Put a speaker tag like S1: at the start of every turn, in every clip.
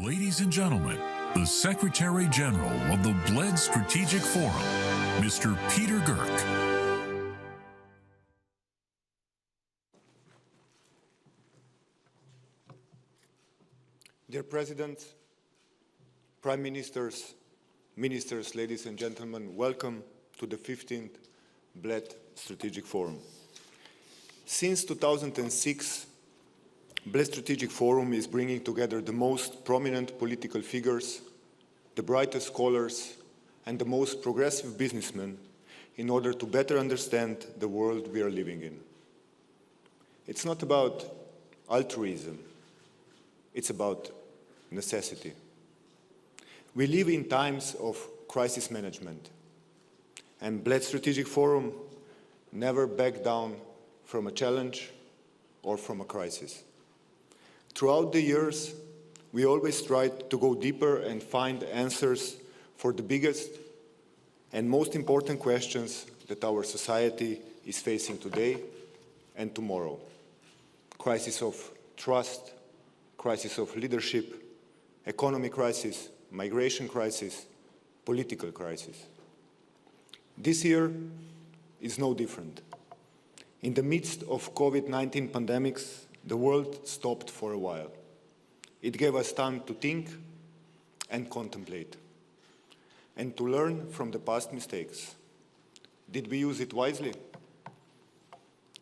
S1: Ladies and gentlemen, the Secretary General of the Bled Strategic Forum, Mr. Peter Girk.
S2: Dear President, Prime Ministers, Ministers, ladies and gentlemen, welcome to the 15th Bled Strategic Forum. Since 2006, Bled Strategic Forum is bringing together the most prominent political figures, the brightest scholars, and the most progressive businessmen in order to better understand the world we are living in. It's not about altruism, it's about necessity. We live in times of crisis management, and Bled Strategic Forum never backed down from a challenge or from a crisis. Throughout the years, we always tried to go deeper and find answers for the biggest and most important questions that our society is facing today and tomorrow. Crisis of trust, crisis of leadership, economic crisis, migration crisis, political crisis. This year is no different. In the midst of COVID-19 pandemics, the world stopped for a while. It gave us time to think and contemplate, and to learn from the past mistakes. Did we use it wisely?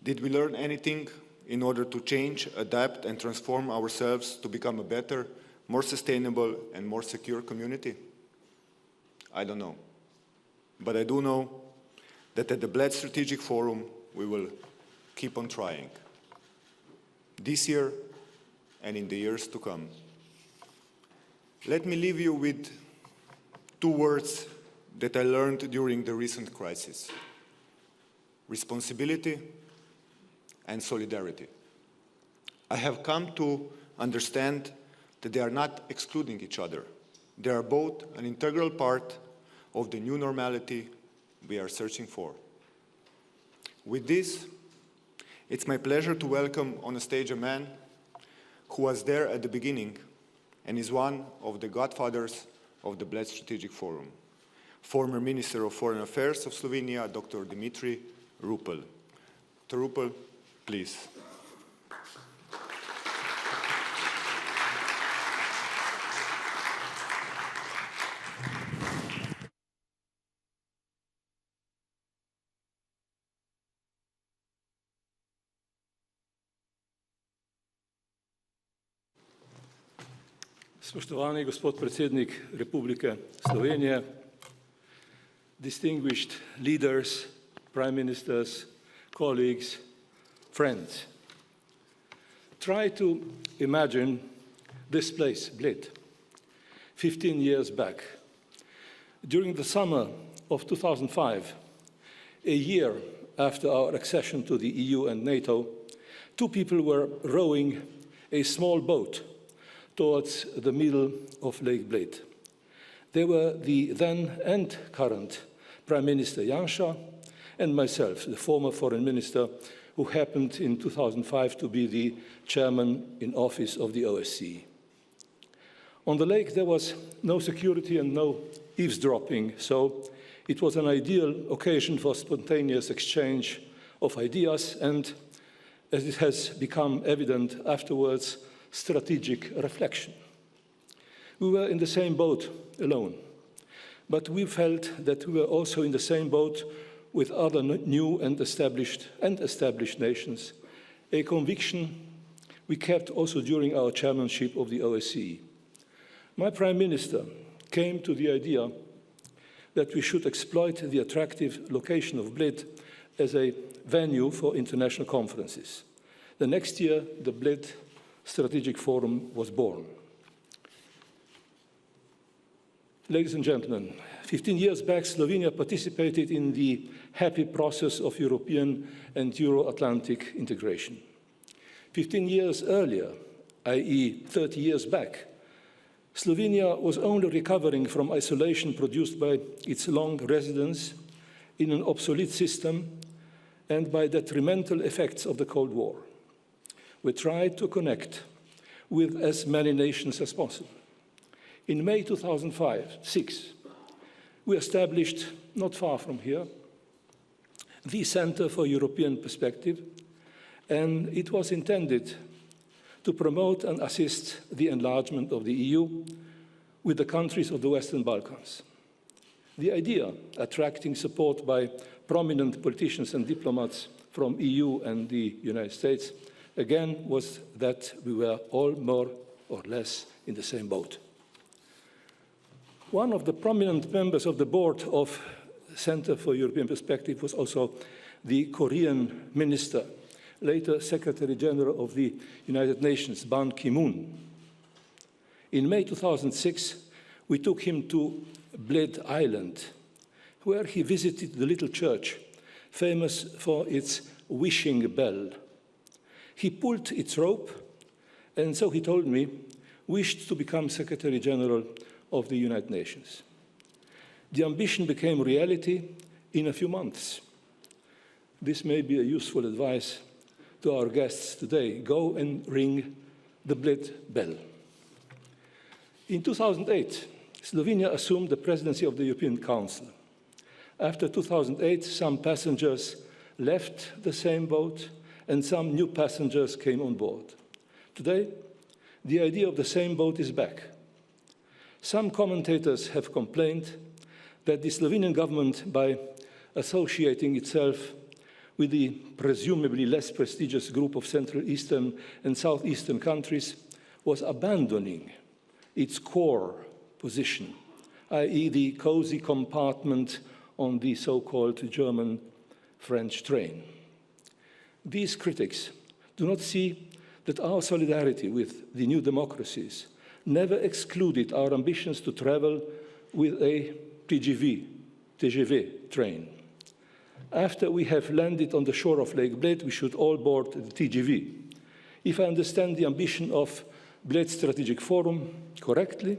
S2: Did we learn anything in order to change, adapt, and transform ourselves to become a better, more sustainable, and more secure community? I don't know. But I do know that at the Bled Strategic Forum, we will keep on trying. This year and in the years to come. Let me leave you with two words that I learned during the recent crisis: responsibility and solidarity. I have come to understand that they are not excluding each other. They are both an integral part of the new normality we are searching for. With this, it's my pleasure to welcome on the stage a man who was there at the beginning and is one of the godfathers of the Bled Strategic Forum, former Minister of Foreign Affairs of Slovenia, Dr. Dimitrij Rupel. Dr. Rupel, please.
S3: Spoštovani gospod predsednik Republike Slovenije, distinguished leaders, prime ministers, colleagues, friends. Try to imagine this place, Bled, 15 years back. During the summer of 2005, a year after our accession to the EU and NATO, two people were rowing a small boat towards the middle of Lake Bled. They were the then and current Prime Minister Anže and myself, the former Foreign Minister, who happened in 2005 to be the chairman in office of the OSCE. On the lake there was no security and no eavesdropping, so it was an ideal occasion for spontaneous exchange of ideas and, as it has become evident afterwards, strategic reflection. We were in the same boat alone, but we felt that we were also in the same boat with other new and established nations, a conviction we kept also during our chairmanship of the OSCE. My Prime Minister came to the idea that we should exploit the attractive location of Bled as a venue for international conferences. The next year, the Bled Strategic Forum was born. Ladies and gentlemen, 15 years back, Slovenia participated in the happy process of European and Euro-Atlantic integration. 15 years earlier, i.e. 30 years back, Slovenia was only recovering from isolation produced by its long residence in an obsolete system and by detrimental effects of the Cold War. We tried to connect with as many nations as possible. In May 2006, we established, not far from here, the Center for European Perspective, and it was intended to promote and assist the enlargement of the EU with the countries of the Western Balkans. The idea, attracting support by prominent politicians and diplomats from EU and the United States, again, was that we were all more or less in the same boat. One of the prominent members of the board of Center for European Perspective was also the Korean minister, later Secretary General of the United Nations, Ban Ki-moon. In May 2006, we took him to Bled Island, where he visited the little church, famous for its wishing bell. He pulled its rope, and so he told me, wished to become Secretary General of the United Nations. The ambition became reality in a few months. This may be a useful advice to our guests today. Go and ring the Bled bell. In 2008, Slovenia assumed the presidency of the European Council. After 2008, some passengers left the same boat and some new passengers came on board. Today, the idea of the same boat is back. Some commentators have complained that the Slovenian government, by associating itself with the presumably less prestigious group of Central Eastern and Southeastern countries, was abandoning its core position, i.e. the cozy compartment on the so-called German-French train. These critics do not see that our solidarity with the new democracies never excluded our ambitions to travel with a TGV train. After we have landed on the shore of Lake Bled, we should all board the TGV. If I understand the ambition of Bled Strategic Forum correctly,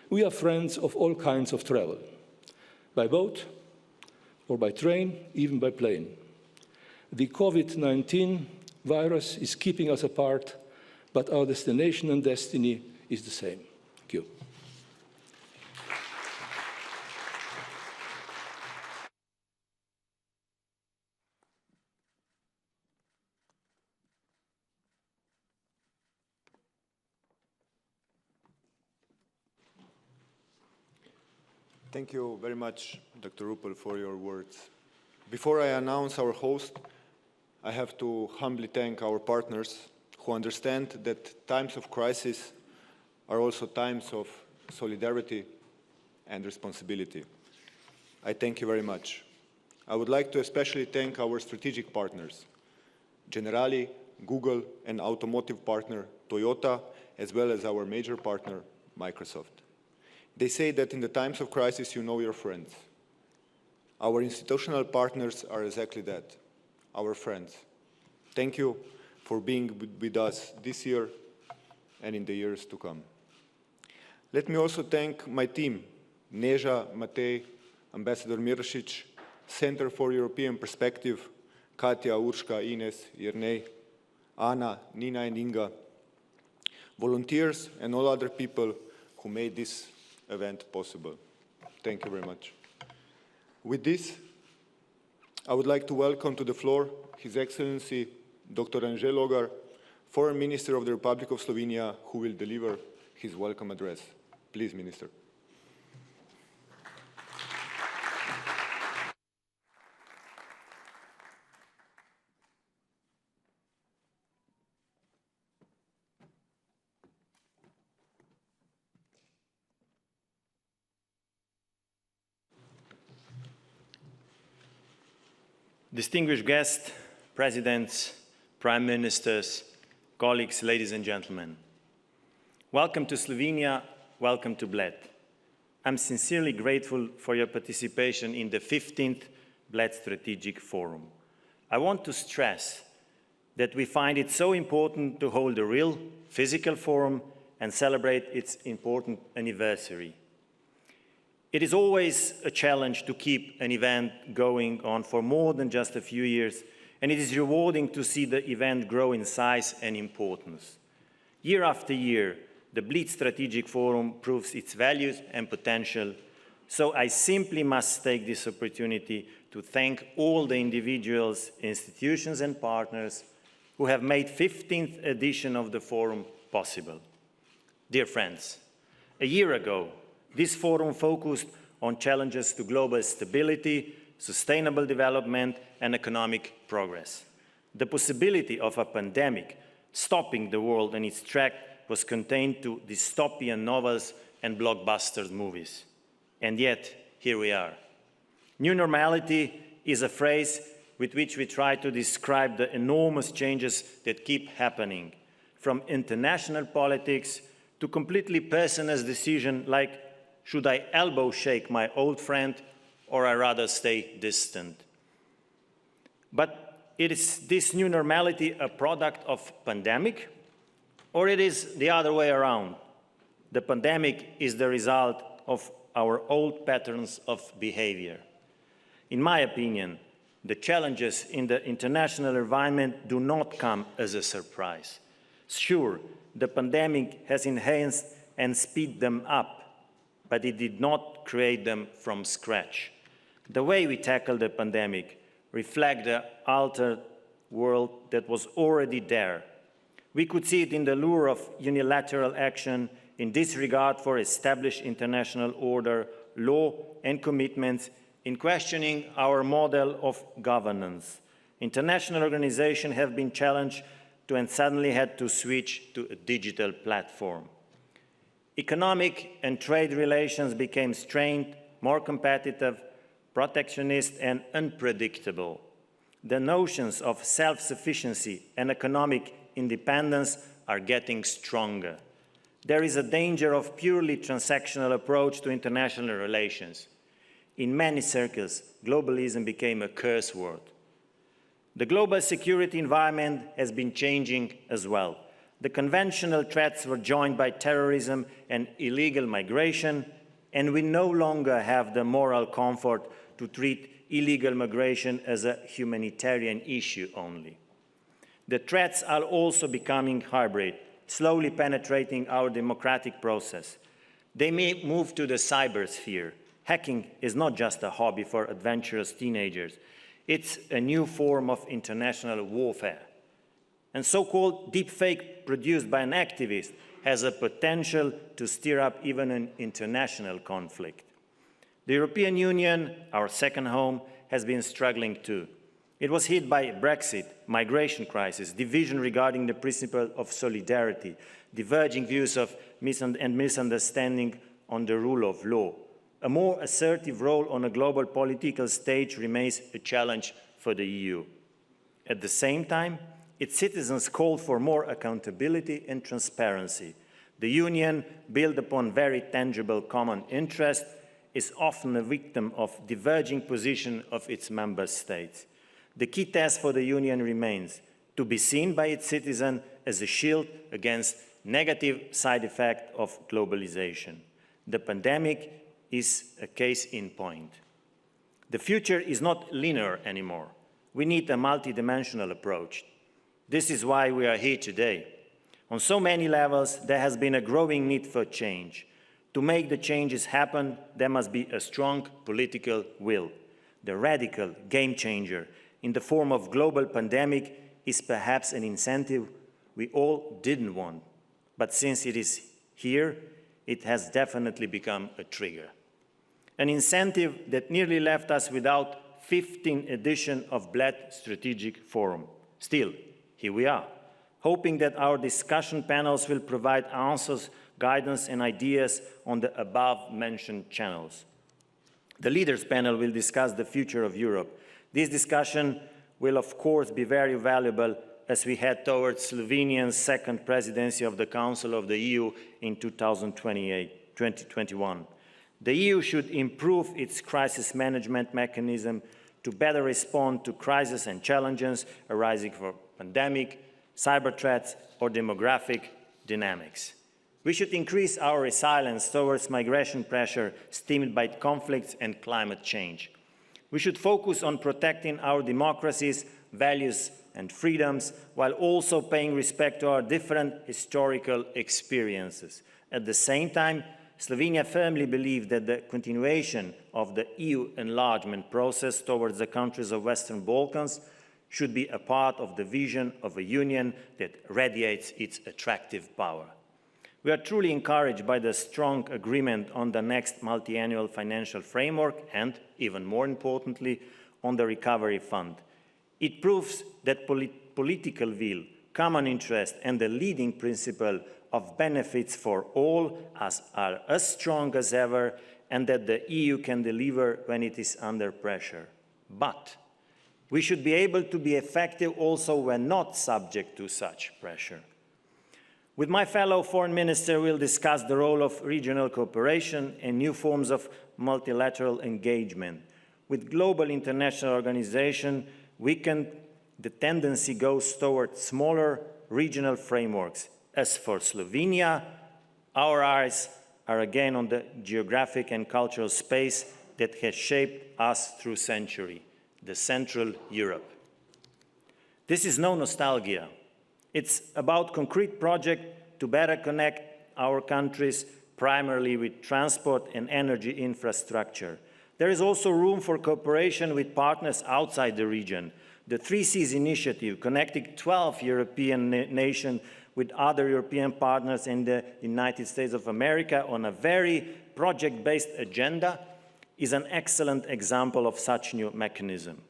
S3: we are friends of all kinds of travel, by boat or by train, even by plane. The COVID-19 virus is keeping us apart, but our destination and destiny is the same. Thank you.
S2: Thank you very much, Dr. Rupel, for your words. Before I announce our host, I have to humbly thank our partners who understand that times of crisis are also times of solidarity and responsibility. I thank you very much. I would like to especially thank our strategic partners, Generali, Google, and automotive partner Toyota, as well as our major partner, Microsoft. They say that in the times of crisis, you know your friends. Our institutional partners are exactly that, our friends. Thank you for being with us this year and in the years to come. Let me also thank my team, Neža, Matej, Ambassador Miršić, Center for European Perspective, Katja, Urška, Ines, Jernej, Anna, Nina, and Inga, volunteers, and all other people who made this event possible. Thank you very much. With this, I would like to welcome to the floor His Excellency Dr. Anže Logar, Foreign Minister of the Republic of Slovenia, who will deliver his welcome address. Please, Minister.
S4: Distinguished guests, presidents, prime ministers, colleagues, ladies and gentlemen. Welcome to Slovenia, welcome to Bled. I'm sincerely grateful for your participation in the 15th Bled Strategic Forum. I want to stress that we find it so important to hold a real physical forum and celebrate its important anniversary. It is always a challenge to keep an event going on for more than just a few years, and it is rewarding to see the event grow in size and importance. Year after year, the Bled Strategic Forum proves its values and potential. So I simply must take this opportunity to thank all the individuals, institutions and partners who have made 15th edition of the forum possible. Dear friends, a year ago, this forum focused on challenges to global stability, sustainable development and economic progress. The possibility of a pandemic stopping the world in its track was contained to dystopian novels and blockbuster movies. And yet, here we are. New normality is a phrase with which we try to describe the enormous changes that keep happening, from international politics to completely personal decisions like, should I elbow shake my old friend or I rather stay distant? But is this new normality a product of pandemic, or it is the other way around? The pandemic is the result of our old patterns of behavior. In my opinion, the challenges in the international environment do not come as a surprise. Sure, the pandemic has enhanced and speeded them up, but it did not create them from scratch. The way we tackle the pandemic reflects the altered world that was already there. We could see it in the lure of unilateral action, in disregard for established international order, law and commitments, in questioning our model of governance. International organizations have been challenged to and suddenly had to switch to a digital platform. Economic and trade relations became strained, more competitive, protectionist and unpredictable. The notions of self-sufficiency and economic independence are getting stronger. There is a danger of purely transactional approach to international relations. In many circles, globalism became a curse word. The global security environment has been changing as well. The conventional threats were joined by terrorism and illegal migration, and we no longer have the moral comfort to treat illegal migration as a humanitarian issue only. The threats are also becoming hybrid, slowly penetrating our democratic process. They may move to the cybersphere. Hacking is not just a hobby for adventurous teenagers. It's a new form of international warfare. And so-called deepfake produced by an activist has a potential to stir up even an international conflict. The European Union, our second home, has been struggling too. It was hit by Brexit, migration crisis, division regarding the principle of solidarity, diverging views of and misunderstanding on the rule of law. A more assertive role on a global political stage remains a challenge for the EU. At the same time, its citizens called for more accountability and transparency. The Union, built upon very tangible common interest, is often a victim of diverging positions of its member states. The key task for the Union remains to be seen by its citizens as a shield against negative side effects of globalization. The pandemic is a case in point. The future is not linear anymore. We need a multidimensional approach. This is why we are here today. On so many levels, there has been a growing need for change. To make the changes happen, there must be a strong political will. The radical game changer in the form of global pandemic is perhaps an incentive we all didn't want. But since it is here, it has definitely become a trigger. An incentive that nearly left us without 15th edition of Bled Strategic Forum. Still, here we are, hoping that our discussion panels will provide answers, guidance and ideas on the above-mentioned channels. The Leaders Panel will discuss the future of Europe. This discussion will, of course, be very valuable as we head towards Slovenia's second presidency of the Council of the EU in 2021. The EU should improve its crisis management mechanism to better respond to crises and challenges arising from pandemic, cyber threats, or demographic dynamics. We should increase our resilience towards migration pressure stemmed by conflicts and climate change. We should focus on protecting our democracies, values and freedoms, while also paying respect to our different historical experiences. At the same time, Slovenia firmly believes that the continuation of the EU enlargement process towards the countries of Western Balkans should be a part of the vision of a union that radiates its attractive power. We are truly encouraged by the strong agreement on the next multi-annual financial framework and, even more importantly, on the recovery fund. It proves that political will, common interest and the leading principle of benefits for all are as strong as ever, and that the EU can deliver when it is under pressure. But we should be able to be effective also when not subject to such pressure. With my fellow foreign minister, we'll discuss the role of regional cooperation and new forms of multilateral engagement. With global international organization, the tendency goes towards smaller regional frameworks. As for Slovenia, our eyes are again on the geographic and cultural space that has shaped us through centuries, the Central Europe. This is no nostalgia. It's about concrete projects to better connect our countries, primarily with transport and energy infrastructure. There is also room for cooperation with partners outside the region. The 3Cs initiative, connecting 12 European nations with other European partners in the United States of America on a very project-based agenda, is an excellent example of such new mechanism.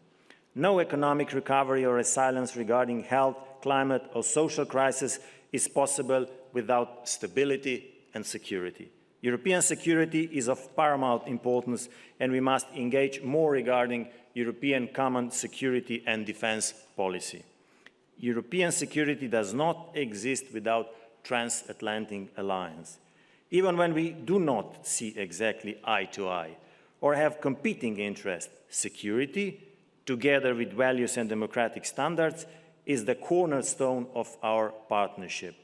S4: No economic recovery or resilience regarding health, climate or social crisis is possible without stability and security. European security is of paramount importance, and we must engage more regarding European common security and defense policy. European security does not exist without transatlantic alliance. Even when we do not see exactly eye to eye or have competing interests, security, together with values and democratic standards, is the cornerstone of our partnership.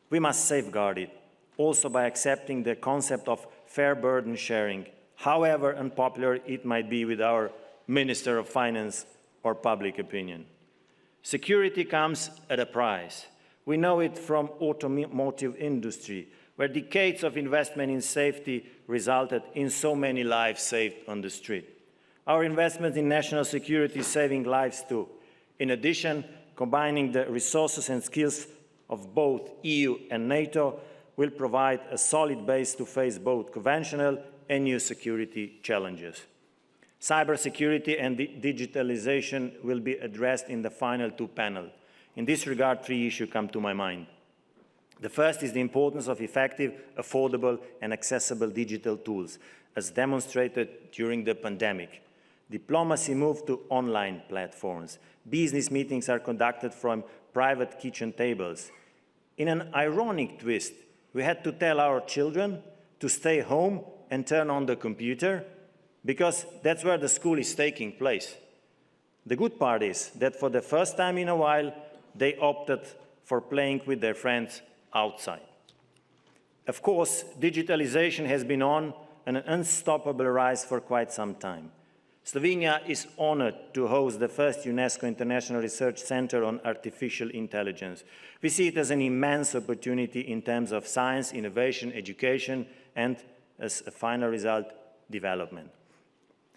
S4: We must safeguard it, also by accepting the concept of fair burden sharing, however unpopular it might be with our Minister of Finance or public opinion. Security comes at a price. We know it from automotive industry, where decades of investment in safety resulted in so many lives saved on the street. Our investment in national security is saving lives too. In addition, combining the resources and skills of both EU and NATO will provide a solid base to face both conventional and new security challenges. Cybersecurity and digitalization will be addressed in the final two panels. In this regard, three issues come to my mind. The first is the importance of effective, affordable and accessible digital tools, as demonstrated during the pandemic. Diplomacy moved to online platforms. Business meetings are conducted from private kitchen tables. In an ironic twist, we had to tell our children to stay home and turn on the computer, because that's where the school is taking place. The good part is that for the first time in a while, they opted for playing with their friends outside. Of course, digitalization has been on an unstoppable rise for quite some time. Slovenia is honored to host the first UNESCO International Research Center on Artificial Intelligence. We see it as an immense opportunity in terms of science, innovation, education, and, as a final result, development.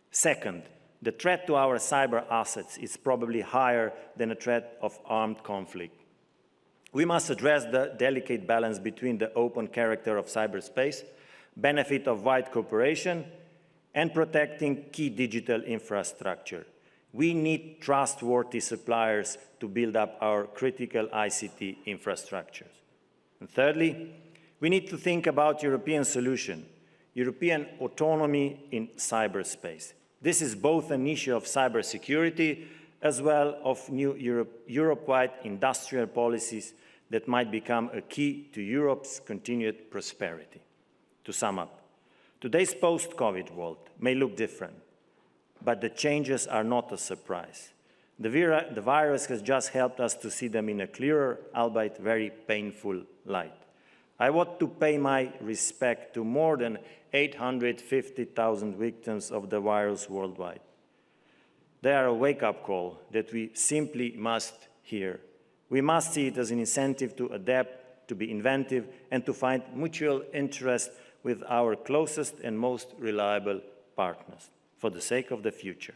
S4: Second, the threat to our cyber assets is probably higher than a threat of armed conflict. We must address the delicate balance between the open character of cyberspace, benefit of wide cooperation, and protecting key digital infrastructure. We need trustworthy suppliers to build up our critical ICT infrastructures. And thirdly, we need to think about European solution, European autonomy in cyberspace. This is both an issue of cybersecurity as well as new Europe-wide industrial policies that might become a key to Europe's continued prosperity. To sum up, today's post-COVID world may look different, but the changes are not a surprise. The virus has just helped us to see them in a clearer, albeit very painful light. I want to pay my respect to more than 850,000 victims of the virus worldwide. They are a wake-up call that we simply must hear. We must see it as an incentive to adapt, to be inventive, and to find mutual interest with our closest and most reliable partners for the sake of the future.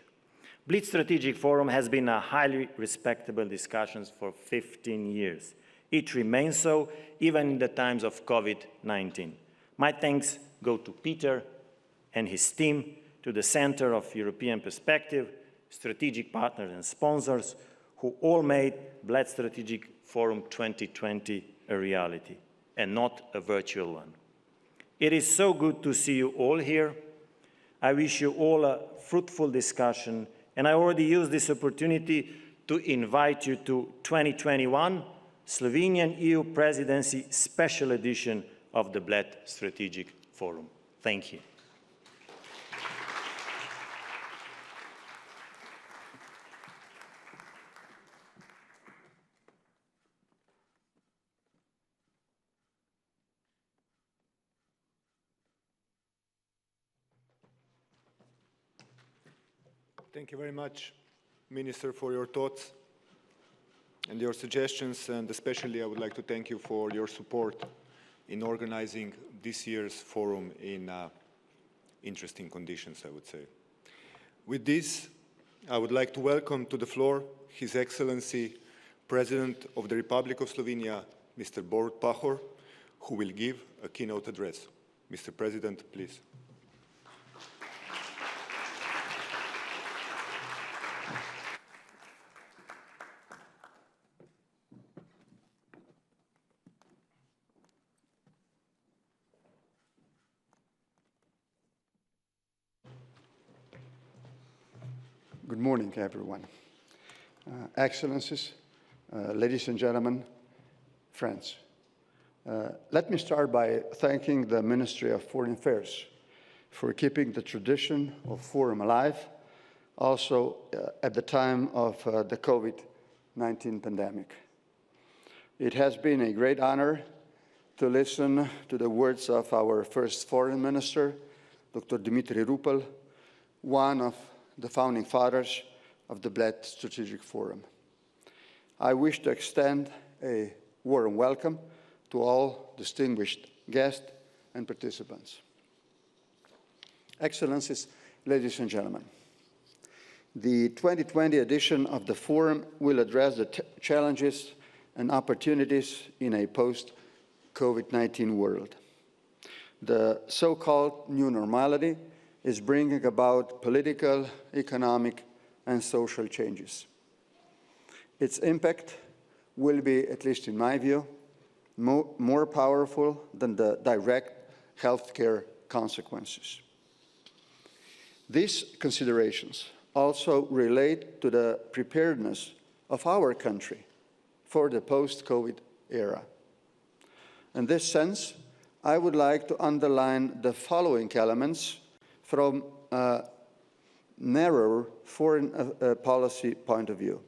S4: Bled Strategic Forum has been a highly respectable discussion for 15 years. It remains so even in the times of COVID-19. My thanks go to Peter and his team, to the Center of European Perspective, strategic partners and sponsors, who all made Bled Strategic Forum 2020 a reality and not a virtual one. It is so good to see you all here. I wish you all a fruitful discussion, and I already use this opportunity to invite you to 2021 Slovenian EU Presidency Special Edition of the Bled Strategic Forum. Thank you.
S2: Thank you very much, Minister, for your thoughts and your suggestions, and especially I would like to thank you for your support in organizing this year's forum in interesting conditions, I would say. With this, I would like to welcome to the floor His Excellency, President of the Republic of Slovenia, Mr. Borut Pahor, who will give a keynote address. Mr. President, please.
S5: Good morning, everyone. Excellencies, ladies and gentlemen, friends. Let me start by thanking the Ministry of Foreign Affairs for keeping the tradition of forum alive, also at the time of the COVID-19 pandemic. It has been a great honor to listen to the words of our first foreign minister, Dr. Dimitrij Rupel, one of the founding fathers of the Bled Strategic Forum. I wish to extend a warm welcome to all distinguished guests and participants. Excellencies, ladies and gentlemen, the 2020 edition of the Forum will address the challenges and opportunities in a post-COVID-19 world. The so-called new normality is bringing about political, economic, and social changes. Its impact will be, at least in my view, more powerful than the direct healthcare consequences. These considerations also relate to the preparedness of our country for the post-COVID era. In this sense, I would like to underline the following elements from a narrower foreign policy point of view.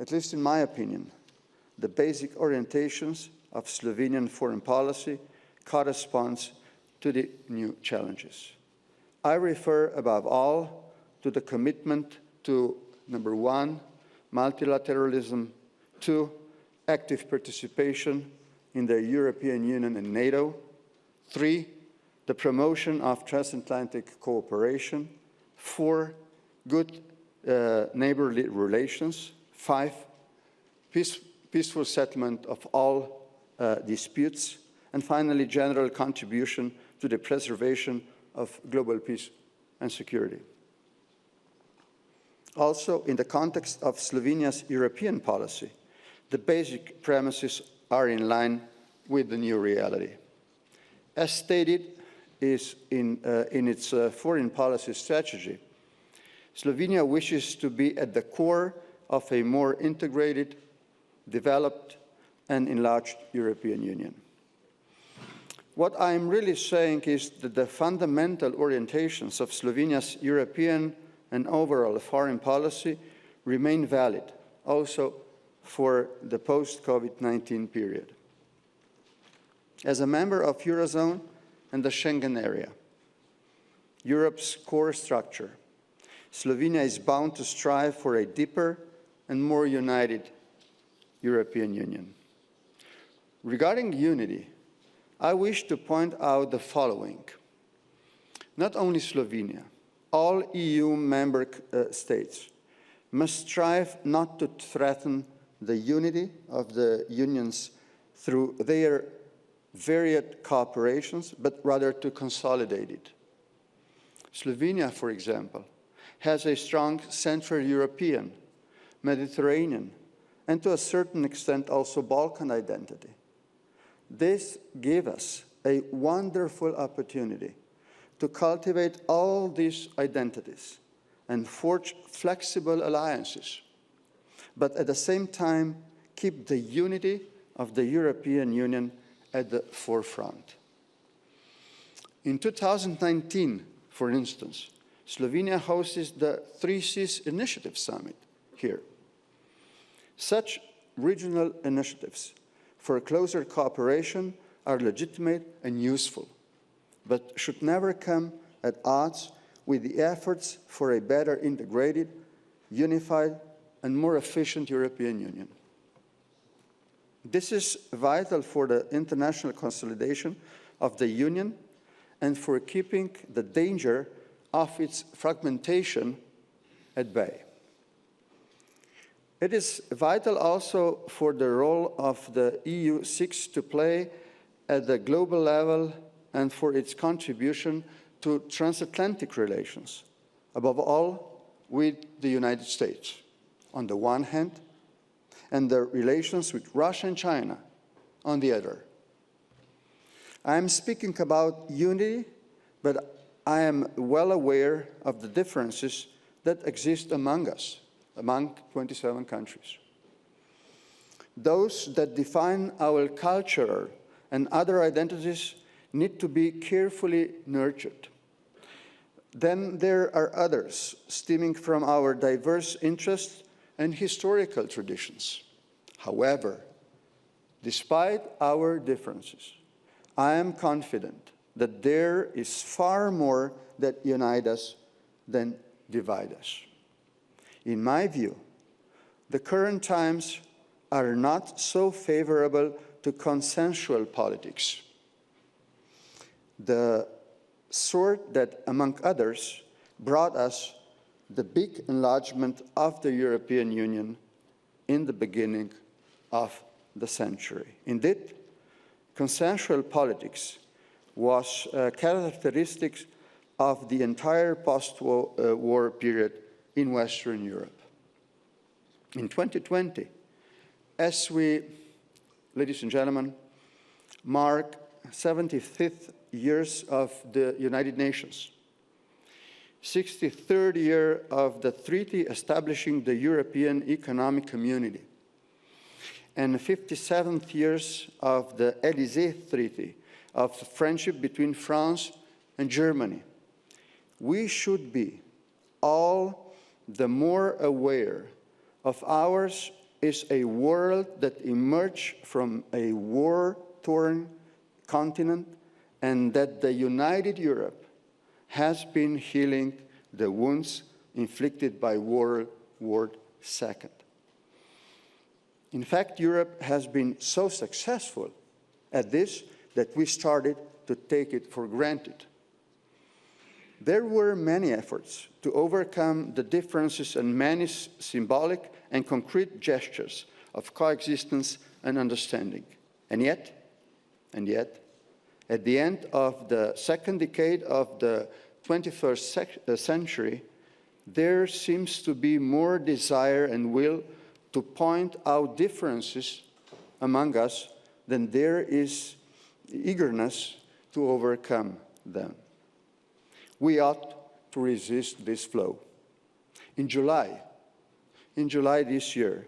S5: At least in my opinion, the basic orientations of Slovenian foreign policy corresponds to the new challenges. I refer above all to the commitment to, number one, multilateralism, two, active participation in the European Union and NATO, three, the promotion of transatlantic cooperation, four, good neighborly relations, five, peaceful settlement of all disputes, and finally, general contribution to the preservation of global peace and security. Also, in the context of Slovenia's European policy, the basic premises are in line with the new reality. As stated, in its foreign policy strategy, Slovenia wishes to be at the core of a more integrated, developed, and enlarged European Union. What I'm really saying is that the fundamental orientations of Slovenia's European and overall foreign policy remain valid, also for the post-COVID-19 period. As a member of Eurozone and the Schengen area, Europe's core structure, Slovenia is bound to strive for a deeper and more united European Union. Regarding unity, I wish to point out the following. Not only Slovenia, all EU member states must strive not to threaten the unity of the unions through their varied cooperations, but rather to consolidate it. Slovenia, for example, has a strong Central European, Mediterranean, and to a certain extent also Balkan identity. This gave us a wonderful opportunity to cultivate all these identities and forge flexible alliances, but at the same time keep the unity of the European Union at the forefront. In 2019, for instance, Slovenia hosted the 3Cs Initiative Summit here. Such regional initiatives for closer cooperation are legitimate and useful, but should never come at odds with the efforts for a better integrated, unified, and more efficient European Union. This is vital for the international consolidation of the Union and for keeping the danger of its fragmentation at bay. It is vital also for the role of the EU seeks to play at the global level and for its contribution to transatlantic relations, above all with the United States, on the one hand, and the relations with Russia and China on the other. I am speaking about unity, but I am well aware of the differences that exist among us, among 27 countries. Those that define our culture and other identities need to be carefully nurtured. Then there are others stemming from our diverse interests and historical traditions. However, despite our differences, I am confident that there is far more that unite us than divide us. In my view, the current times are not so favorable to consensual politics, the sort that, among others, brought us the big enlargement of the European Union in the beginning of the century. Indeed, consensual politics was a characteristic of the entire post-war period in Western Europe. In 2020, as we, ladies and gentlemen, mark 75th years of the United Nations, 63rd year of the treaty establishing the European Economic Community, and 57th years of the Élysée Treaty of friendship between France and Germany, we should be all the more aware of ours is a world that emerged from a war-torn continent, and that the united Europe has been healing the wounds inflicted by World War II. In fact, Europe has been so successful at this that we started to take it for granted. There were many efforts to overcome the differences and many symbolic and concrete gestures of coexistence and understanding. And yet, at the end of the second decade of the 21st century, there seems to be more desire and will to point out differences among us than there is eagerness to overcome them. We ought to resist this flow. In July this year,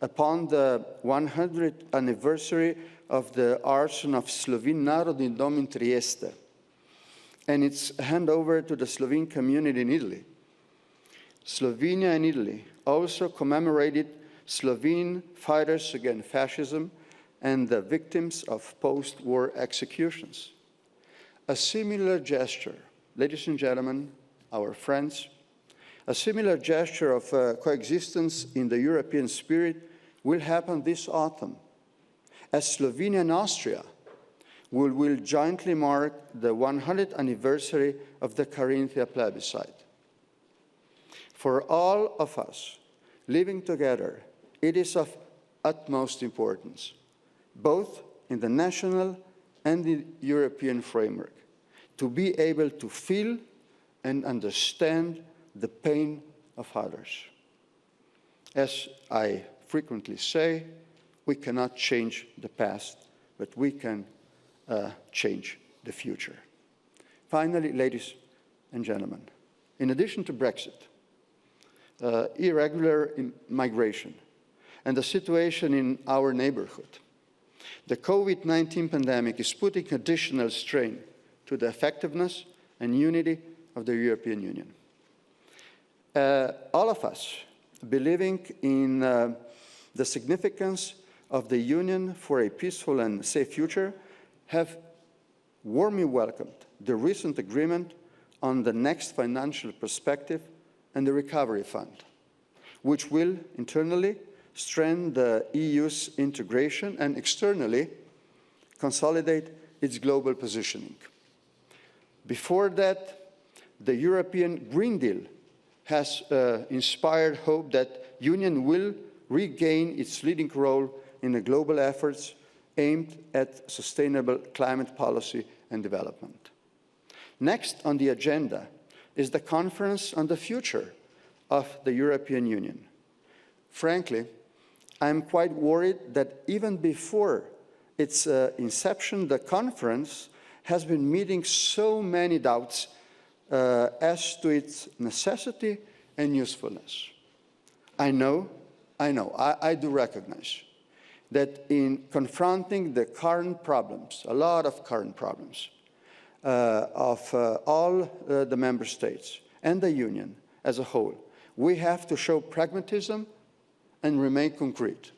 S5: upon the 100th anniversary of the arson of Slovene Narodni Dom in Trieste and its handover to the Slovene community in Italy, Slovenia and Italy also commemorated Slovene fighters against fascism and the victims of post-war executions. A similar gesture, ladies and gentlemen, our friends, A similar gesture of coexistence in the European spirit will happen this autumn, as Slovenia and Austria will jointly mark the 100th anniversary of the Carinthia plebiscite. For all of us living together, it is of utmost importance, both in the national and the European framework, to be able to feel and understand the pain of others. As I frequently say, we cannot change the past, but we can change the future. Finally, ladies and gentlemen, in addition to Brexit, irregular migration, and the situation in our neighborhood, the COVID-19 pandemic is putting additional strain to the effectiveness and unity of the European Union. All of us, believing in the significance of the Union for a peaceful and safe future, have warmly welcomed the recent agreement on the next financial perspective and the Recovery Fund, which will internally strengthen the EU's integration and externally consolidate its global positioning. Before that, the European Green Deal has inspired hope that the Union will regain its leading role in the global efforts aimed at sustainable climate policy and development. Next on the agenda is the Conference on the Future of the European Union. Frankly, I am quite worried that even before its inception, the conference has been meeting so many doubts as to its necessity and usefulness. I do recognize that in confronting the current problems, a lot of current problems, of all the member states and the Union as a whole, we have to show pragmatism and remain concrete.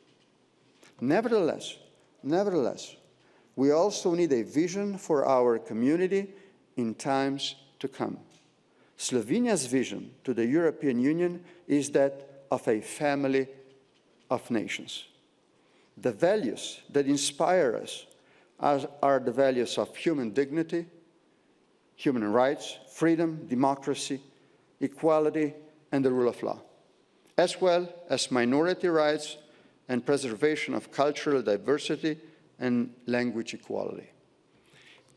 S5: Nevertheless, we also need a vision for our community in times to come. Slovenia's vision to the European Union is that of a family of nations. The values that inspire us are the values of human dignity, human rights, freedom, democracy, equality, and the rule of law, as well as minority rights and preservation of cultural diversity and language equality.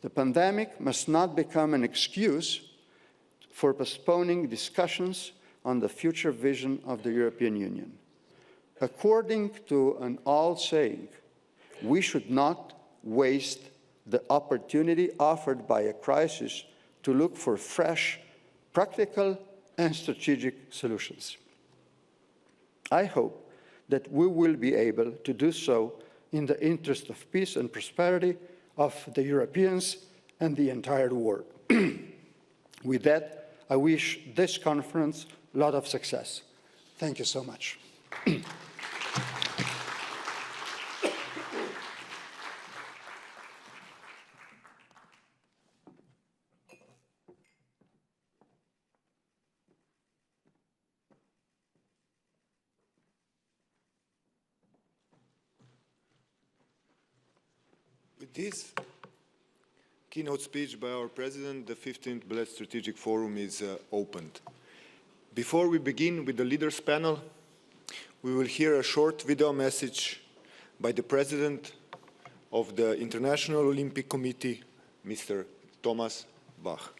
S5: The pandemic must not become an excuse for postponing discussions on the future vision of the European Union. According to an old saying, we should not waste the opportunity offered by a crisis to look for fresh, practical, and strategic solutions. I hope that we will be able to do so in the interest of peace and prosperity of the Europeans and the entire world. With that, I wish this conference a lot of success. Thank you so much.
S2: With this keynote speech by our President, the 15th Bled Strategic Forum is opened. Before we begin with the leaders panel, we will hear a short video message by the President of the International Olympic Committee, Mr. Thomas Bach.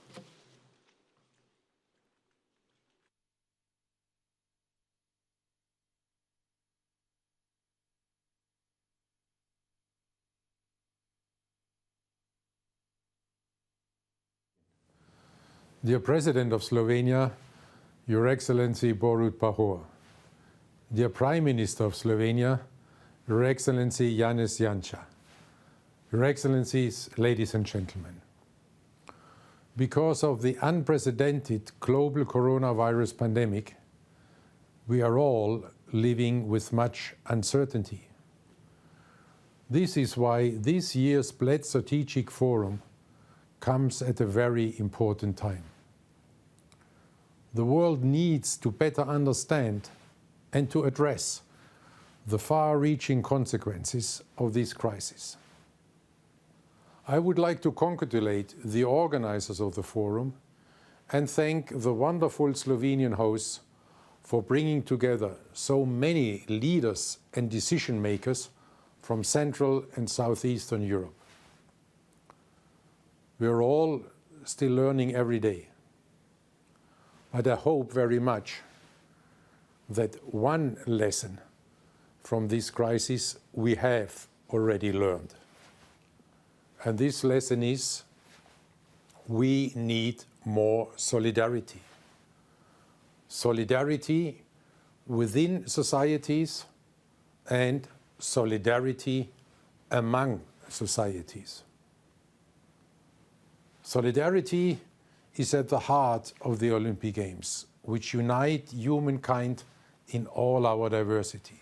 S6: Dear President of Slovenia, Your Excellency Borut Pahor, Dear Prime Minister of Slovenia, Your Excellency Janez Janša, Your Excellencies, ladies and gentlemen. Because of the unprecedented global coronavirus pandemic, we are all living with much uncertainty. This is why this year's Bled Strategic Forum comes at a very important time. the world needs to better understand and to address the far-reaching consequences of this crisis. I would like to congratulate the organizers of the forum and thank the wonderful Slovenian hosts for bringing together so many leaders and decision makers from Central and Southeastern Europe. We are all still learning every day, but I hope very much that one lesson from this crisis we have already learned. And this lesson is we need more solidarity. Solidarity within societies and solidarity among societies. Solidarity is at the heart of the Olympic Games, which unite humankind in all our diversity.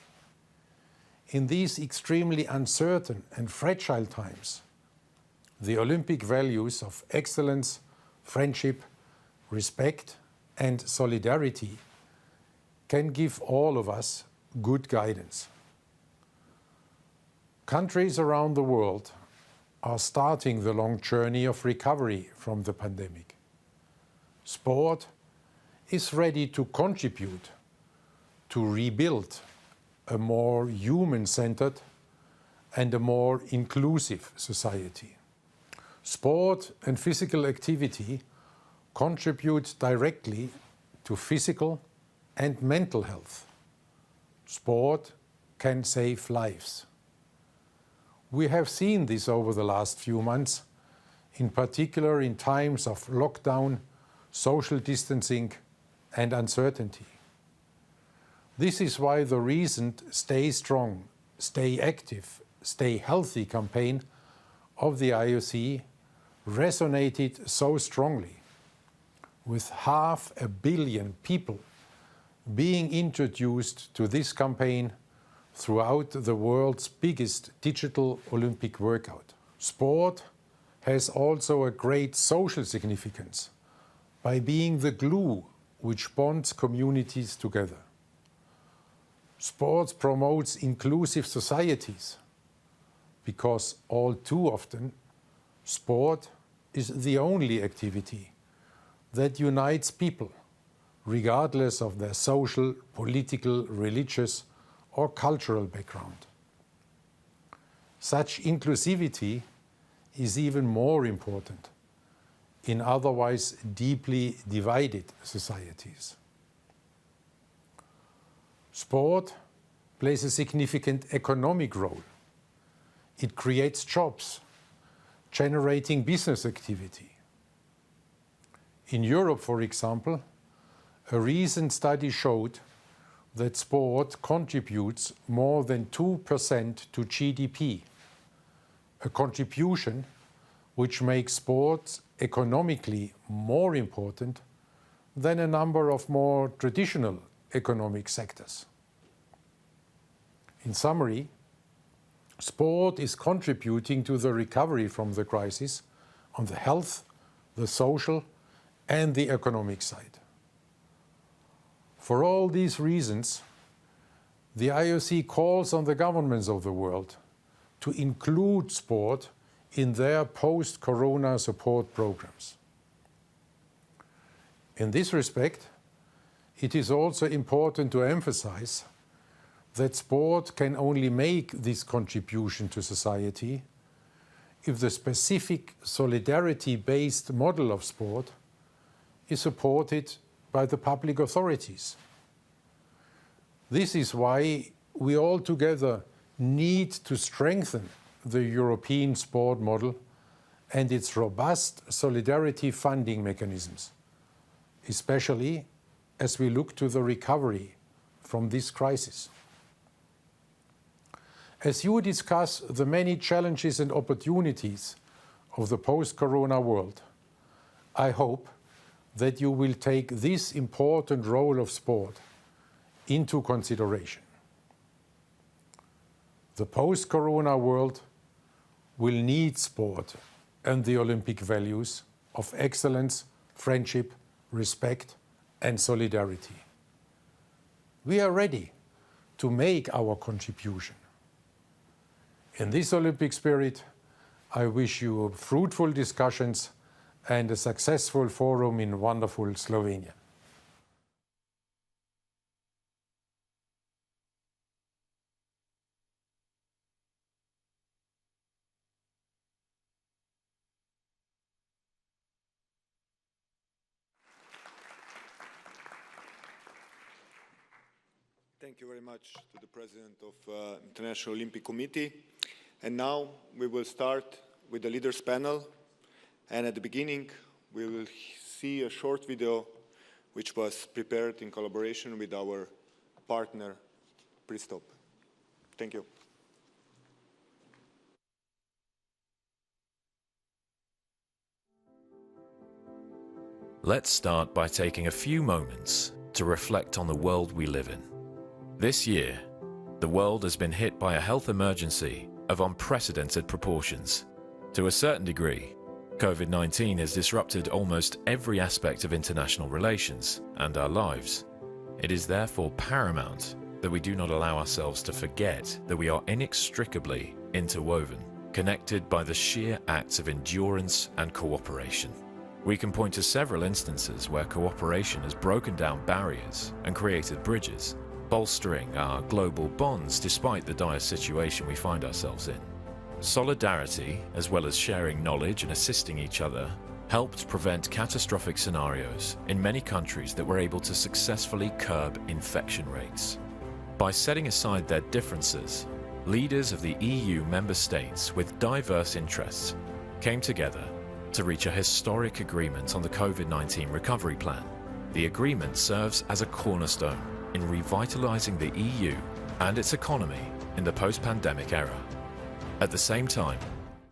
S6: In these extremely uncertain and fragile times, the Olympic values of excellence, friendship, respect, and solidarity can give all of us good guidance. Countries around the world are starting the long journey of recovery from the pandemic. Sport is ready to contribute to rebuild a more human-centered and a more inclusive society. Sport and physical activity contribute directly to physical and mental health. Sport can save lives. We have seen this over the last few months, in particular in times of lockdown, social distancing, and uncertainty. This is why the recent Stay Strong, Stay Active, Stay Healthy campaign of the IOC resonated so strongly, with 500 million people being introduced to this campaign throughout the world's biggest digital Olympic workout. Sport has also a great social significance by being the glue which bonds communities together. Sport promotes inclusive societies because all too often sport is the only activity that unites people, regardless of their social, political, religious, or cultural background. Such inclusivity is even more important in otherwise deeply divided societies. Sport plays a significant economic role. It creates jobs, generating business activity. In Europe, for example, a recent study showed that sport contributes more than 2% to GDP, a contribution which makes sports economically more important than a number of more traditional economic sectors. In summary, sport is contributing to the recovery from the crisis on the health, the social, and the economic side. For all these reasons, the IOC calls on the governments of the world to include sport in their post-corona support programs. In this respect, it is also important to emphasize that sport can only make this contribution to society if the specific solidarity-based model of sport is supported by the public authorities. This is why we all together need to strengthen the European sport model and its robust solidarity funding mechanisms, especially as we look to the recovery from this crisis. As you discuss the many challenges and opportunities of the post-corona world, I hope that you will take this important role of sport into consideration. The post-corona world will need sport and the Olympic values of excellence, friendship, respect, and solidarity. We are ready to make our contribution. In this Olympic spirit, I wish you fruitful discussions and a successful forum in wonderful Slovenia.
S2: Thank you very much to the President of International Olympic Committee. And now we will start with the leaders panel. And at the beginning, we will see a short video which was prepared in collaboration with our partner, Pristop. Thank you.
S7: Let's start by taking a few moments to reflect on the world we live in. This year, the world has been hit by a health emergency of unprecedented proportions. To a certain degree, COVID-19 has disrupted almost every aspect of international relations and our lives. It is therefore paramount that we do not allow ourselves to forget that we are inextricably interwoven, connected by the sheer acts of endurance and cooperation. We can point to several instances where cooperation has broken down barriers and created bridges, bolstering our global bonds despite the dire situation we find ourselves in. Solidarity, as well as sharing knowledge and assisting each other, helped prevent catastrophic scenarios in many countries that were able to successfully curb infection rates. By setting aside their differences, leaders of the EU member states with diverse interests came together to reach a historic agreement on the COVID-19 recovery plan. The agreement serves as a cornerstone in revitalizing the EU and its economy in the post-pandemic era. At the same time,